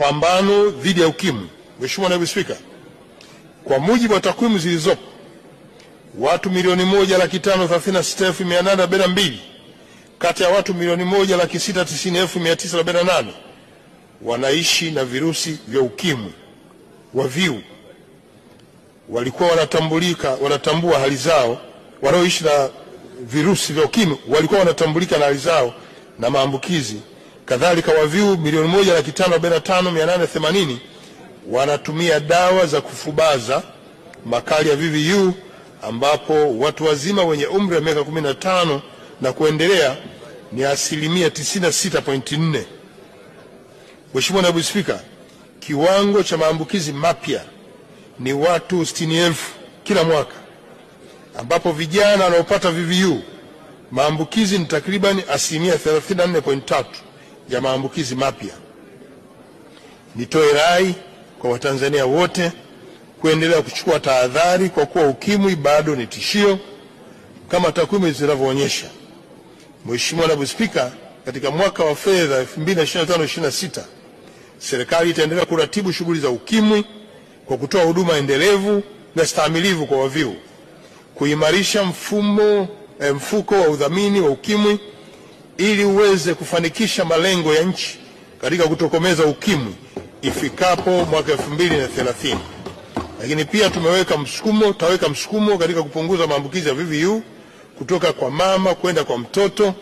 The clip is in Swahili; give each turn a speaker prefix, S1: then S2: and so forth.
S1: Pambano dhidi ya ukimwi. Mheshimiwa Naibu Spika, kwa mujibu wa takwimu zilizopo, watu 1,536,842 kati ya watu 1,690,948 wanaishi na virusi vya ukimwi. VVU walikuwa wanatambua hali zao, wanaoishi na virusi vya ukimwi walikuwa wanatambulika na hali zao na maambukizi. Kadhalika VVU 1,545,880 wanatumia dawa za kufubaza makali ya VVU, ambapo watu wazima wenye umri wa miaka 15 na kuendelea ni 96.4%. Mheshimiwa Naibu Spika, kiwango cha maambukizi mapya ni watu 60,000 kila mwaka, ambapo vijana wanaopata VVU maambukizi ni takriban 34.3% ya maambukizi mapya. Nitoe rai kwa Watanzania wote kuendelea kuchukua tahadhari, kwa kuwa ukimwi bado ni tishio kama takwimu zinavyoonyesha. Mheshimiwa Naibu Spika, katika mwaka wa fedha 2025/26 serikali itaendelea kuratibu shughuli za ukimwi kwa kutoa huduma endelevu na stahimilivu kwa VVU, kuimarisha mfuko wa udhamini wa ukimwi ili uweze kufanikisha malengo ya nchi katika kutokomeza ukimwi ifikapo mwaka 2030. Lakini pia tutaweka msukumo katika kupunguza maambukizi ya VVU kutoka kwa mama kwenda kwa mtoto